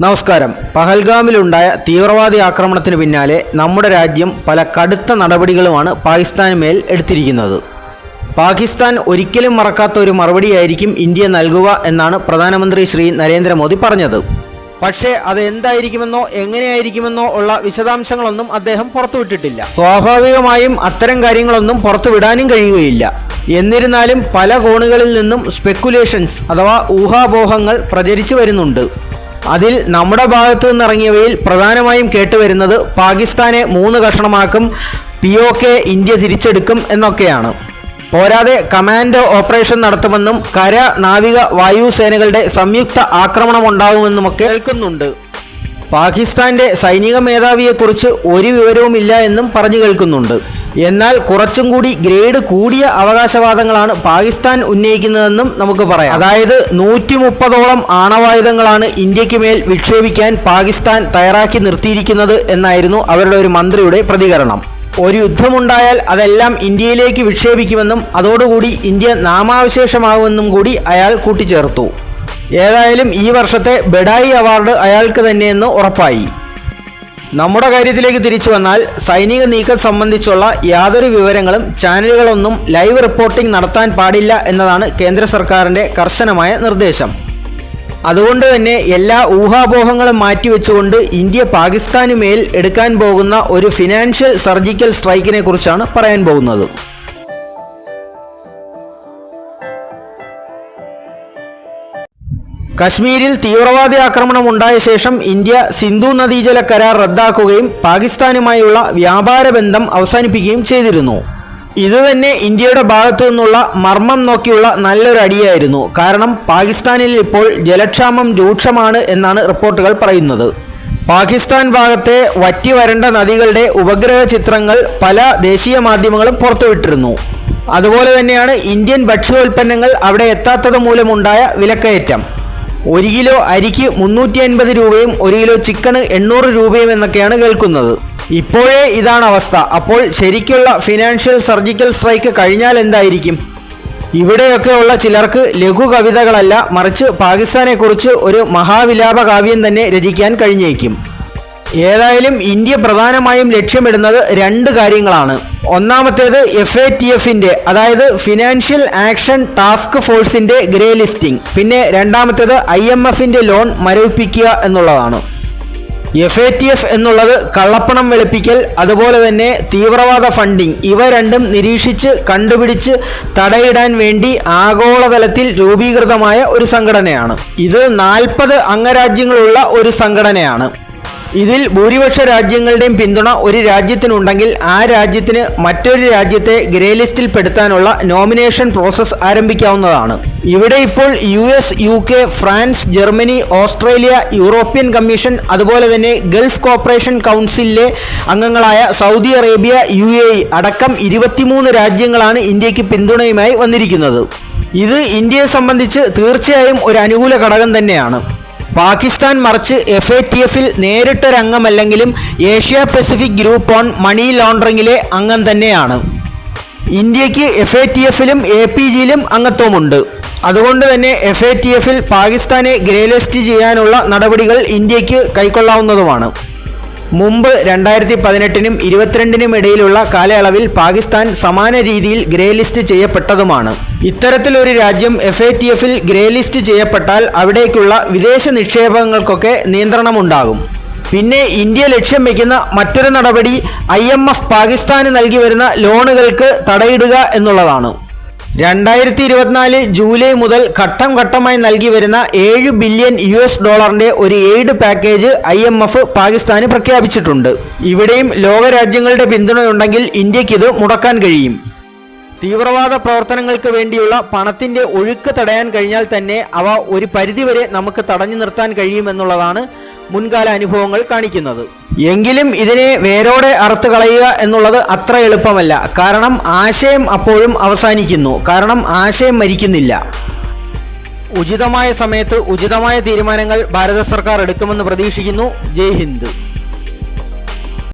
നമസ്കാരം. പഹൽഗാമിലുണ്ടായ തീവ്രവാദി ആക്രമണത്തിന് പിന്നാലെ നമ്മുടെ രാജ്യം പല കടുത്ത നടപടികളുമാണ് പാകിസ്ഥാന് മേൽ എടുത്തിരിക്കുന്നത്. പാകിസ്ഥാൻ ഒരിക്കലും മറക്കാത്ത ഒരു മറുപടിയായിരിക്കും ഇന്ത്യ നൽകുക എന്നാണ് പ്രധാനമന്ത്രി ശ്രീ നരേന്ദ്രമോദി പറഞ്ഞത്. പക്ഷേ അത് എന്തായിരിക്കുമെന്നോ എങ്ങനെയായിരിക്കുമെന്നോ ഉള്ള വിശദാംശങ്ങളൊന്നും അദ്ദേഹം പുറത്തുവിട്ടിട്ടില്ല. സ്വാഭാവികമായും അത്തരം കാര്യങ്ങളൊന്നും പുറത്തുവിടാനും കഴിയുകയില്ല. എന്നിരുന്നാലും പല കോണുകളിൽ നിന്നും സ്പെക്കുലേഷൻസ് അഥവാ ഊഹാപോഹങ്ങൾ പ്രചരിച്ചു വരുന്നുണ്ട്. അതിൽ നമ്മുടെ ഭാഗത്തു നിന്നിറങ്ങിയവയിൽ പ്രധാനമായും കേട്ടുവരുന്നത് പാകിസ്ഥാനെ 3 കഷണമാക്കും, POK ഇന്ത്യ തിരിച്ചെടുക്കും എന്നൊക്കെയാണ്. പോരാതെ കമാൻഡോ ഓപ്പറേഷൻ നടത്തുമെന്നും കര, നാവിക, വായുസേനകളുടെ സംയുക്ത ആക്രമണം ഉണ്ടാകുമെന്നുമൊക്കെ കേൾക്കുന്നുണ്ട്. പാകിസ്ഥാന്റെ സൈനിക മേധാവിയെക്കുറിച്ച് ഒരു വിവരവുമില്ല എന്നും പറഞ്ഞു കേൾക്കുന്നുണ്ട്. എന്നാൽ കുറച്ചും കൂടി ഗ്രേഡ് കൂടിയ അവകാശവാദങ്ങളാണ് പാകിസ്ഥാൻ ഉന്നയിക്കുന്നതെന്നും നമുക്ക് പറയാം. അതായത് 130ഓളം ആണവായുധങ്ങളാണ് ഇന്ത്യക്ക് മേൽ വിക്ഷേപിക്കാൻ പാകിസ്ഥാൻ തയ്യാറാക്കി നിർത്തിയിരിക്കുന്നത് എന്നായിരുന്നു അവരുടെ ഒരു മന്ത്രിയുടെ പ്രതികരണം. ഒരു യുദ്ധമുണ്ടായാൽ അതെല്ലാം ഇന്ത്യയിലേക്ക് വിക്ഷേപിക്കുമെന്നും അതോടുകൂടി ഇന്ത്യ നാമാവശേഷമാകുമെന്നും കൂടി അയാൾ കൂട്ടിച്ചേർത്തു. ഏതായാലും ഈ വർഷത്തെ ബഡായി അവാർഡ് അയാൾക്ക് തന്നെയെന്ന് ഉറപ്പായി. നമ്മുടെ കാര്യത്തിലേക്ക് തിരിച്ചു വന്നാൽ സൈനിക നീക്കം സംബന്ധിച്ചുള്ള യാതൊരു വിവരങ്ങളും ചാനലുകളൊന്നും ലൈവ് റിപ്പോർട്ടിംഗ് നടത്താൻ പാടില്ല എന്നതാണ് കേന്ദ്ര സർക്കാരിൻ്റെ കർശനമായ നിർദ്ദേശം. അതുകൊണ്ട് തന്നെ എല്ലാ ഊഹാപോഹങ്ങളും മാറ്റിവെച്ചുകൊണ്ട് ഇന്ത്യ പാകിസ്ഥാന് മേൽ എടുക്കാൻ പോകുന്ന ഒരു ഫിനാൻഷ്യൽ സർജിക്കൽ സ്ട്രൈക്കിനെ കുറിച്ചാണ് പറയാൻ പോകുന്നത്. കശ്മീരിൽ തീവ്രവാദി ആക്രമണം ഉണ്ടായ ശേഷം ഇന്ത്യ സിന്ധു നദീജല കരാർ റദ്ദാക്കുകയും പാകിസ്ഥാനുമായുള്ള വ്യാപാര ബന്ധം അവസാനിപ്പിക്കുകയും ചെയ്തിരുന്നു. ഇതുതന്നെ ഇന്ത്യയുടെ ഭാഗത്തു നിന്നുള്ള മർമ്മം നോക്കിയുള്ള നല്ലൊരു അടിയായിരുന്നു. കാരണം പാകിസ്ഥാനിൽ ഇപ്പോൾ ജലക്ഷാമം രൂക്ഷമാണ് എന്നാണ് റിപ്പോർട്ടുകൾ പറയുന്നത്. പാകിസ്ഥാൻ ഭാഗത്തെ വറ്റി വരണ്ട നദികളുടെ ഉപഗ്രഹ ചിത്രങ്ങൾ പല ദേശീയ മാധ്യമങ്ങളും പുറത്തുവിട്ടിരുന്നു. അതുപോലെ തന്നെയാണ് ഇന്ത്യൻ ഭക്ഷ്യോൽപ്പന്നങ്ങൾ അവിടെ എത്താത്തത് മൂലമുണ്ടായ വിലക്കയറ്റം. 1 കിലോ അരിക്ക് 350 രൂപയും 1 കിലോ ചിക്കന് 800 രൂപയും എന്നൊക്കെയാണ് കേൾക്കുന്നത്. ഇപ്പോഴേ ഇതാണ് അവസ്ഥ. അപ്പോൾ ശരിക്കുള്ള ഫിനാൻഷ്യൽ സർജിക്കൽ സ്ട്രൈക്ക് കഴിഞ്ഞാൽ എന്തായിരിക്കും? ഇവിടെയൊക്കെ ഉള്ള ചിലർക്ക് ലഘു കവിതകളല്ല, മറിച്ച് പാകിസ്ഥാനെക്കുറിച്ച് ഒരു മഹാവിലാപ കാവ്യം തന്നെ രചിക്കാൻ കഴിഞ്ഞേക്കും. ഏതായാലും ഇന്ത്യ പ്രധാനമായും ലക്ഷ്യമിടുന്നത് 2 കാര്യങ്ങളാണ്. ഒന്നാമത്തേത് FATFന്റെ അതായത് ഫിനാൻഷ്യൽ ആക്ഷൻ ടാസ്ക് ഫോഴ്സിന്റെ ഗ്രേ ലിസ്റ്റിംഗ്. പിന്നെ രണ്ടാമത്തേത് IMFന്റെ ലോൺ മരവിപ്പിക്കുക എന്നുള്ളതാണ്. FATF എന്നുള്ളത് കള്ളപ്പണം വെളുപ്പിക്കൽ, അതുപോലെ തന്നെ തീവ്രവാദ ഫണ്ടിങ്, ഇവ രണ്ടും നിരീക്ഷിച്ച് കണ്ടുപിടിച്ച് തടയിടാൻ വേണ്ടി ആഗോളതലത്തിൽ രൂപീകൃതമായ ഒരു സംഘടനയാണ്. ഇത് 40 അംഗരാജ്യങ്ങളുള്ള ഒരു സംഘടനയാണ്. ഇതിൽ ഭൂരിപക്ഷ രാജ്യങ്ങളുടെയും പിന്തുണ ഒരു രാജ്യത്തിനുണ്ടെങ്കിൽ ആ രാജ്യത്തിന് മറ്റൊരു രാജ്യത്തെ ഗ്രേ ലിസ്റ്റിൽ പെടുത്താനുള്ള നോമിനേഷൻ പ്രോസസ്സ് ആരംഭിക്കാവുന്നതാണ്. ഇവിടെ ഇപ്പോൾ US, UK, France, Germany, Australia, European commission, അതുപോലെ തന്നെ ഗൾഫ് കോർപ്പറേഷൻ കൗൺസിലിലെ അംഗങ്ങളായ സൗദി അറേബ്യ, UAE അടക്കം 23 രാജ്യങ്ങളാണ് ഇന്ത്യക്ക് പിന്തുണയുമായി വന്നിരിക്കുന്നത്. ഇത് ഇന്ത്യയെ സംബന്ധിച്ച് തീർച്ചയായും ഒരു അനുകൂല ഘടകം തന്നെയാണ്. പാകിസ്ഥാൻ മറിച്ച് FATFൽ നേരിട്ടൊരംഗമല്ലെങ്കിലും ഏഷ്യ പസഫിക് ഗ്രൂപ്പ് ഓൺ മണി ലോണ്ടറിങ്ങിലെ അംഗം തന്നെയാണ്. ഇന്ത്യക്ക് FATFലും APGയിലും അംഗത്വമുണ്ട്. അതുകൊണ്ട് തന്നെ FATFൽ പാകിസ്ഥാനെ ഗ്രേ ലിസ്റ്റ് ചെയ്യാനുള്ള നടപടികൾ ഇന്ത്യക്ക് കൈക്കൊള്ളാവുന്നതുമാണ്. മുമ്പ് 2018നും 2022നും ഇടയിലുള്ള കാലയളവിൽ പാകിസ്ഥാൻ സമാന രീതിയിൽ ഗ്രേ ലിസ്റ്റ് ചെയ്യപ്പെട്ടതുമാണ്. ഇത്തരത്തിലൊരു രാജ്യം FATFൽ ഗ്രേ ലിസ്റ്റ് ചെയ്യപ്പെട്ടാൽ അവിടേക്കുള്ള വിദേശ നിക്ഷേപങ്ങൾക്കൊക്കെ നിയന്ത്രണമുണ്ടാകും. പിന്നെ ഇന്ത്യ ലക്ഷ്യം വയ്ക്കുന്ന മറ്റൊരു നടപടി IMF പാകിസ്ഥാന് നൽകി വരുന്ന ലോണുകൾക്ക് തടയിടുക എന്നുള്ളതാണ്. 2024 ജൂലൈ മുതൽ ഘട്ടം ഘട്ടമായി നൽകി വരുന്ന $7 ബില്യൺ ഒരു എയ്ഡ് പാക്കേജ് IMF പാകിസ്ഥാന് പ്രഖ്യാപിച്ചിട്ടുണ്ട്. ഇവിടെയും ലോകരാജ്യങ്ങളുടെ പിന്തുണയുണ്ടെങ്കിൽ ഇന്ത്യക്കിത് മുടക്കാൻ കഴിയും. തീവ്രവാദ പ്രവർത്തനങ്ങൾക്ക് വേണ്ടിയുള്ള പണത്തിൻ്റെ ഒഴുക്ക് തടയാൻ കഴിഞ്ഞാൽ തന്നെ അവ ഒരു പരിധിവരെ നമുക്ക് തടഞ്ഞു നിർത്താൻ കഴിയുമെന്നുള്ളതാണ് മുൻകാല അനുഭവങ്ങൾ കാണിക്കുന്നത്. എങ്കിലും ഇതിനെ വേരോടെ അറുത്ത് കളയുക എന്നുള്ളത് അത്ര എളുപ്പമല്ല. കാരണം ആശയം അപ്പോഴും അവസാനിക്കുന്നു. കാരണം ആശയം മരിക്കുന്നില്ല. ഉചിതമായ സമയത്ത് ഉചിതമായ തീരുമാനങ്ങൾ ഭാരത സർക്കാർ എടുക്കുമെന്ന് പ്രതീക്ഷിക്കുന്നു. ജയ് ഹിന്ദ്.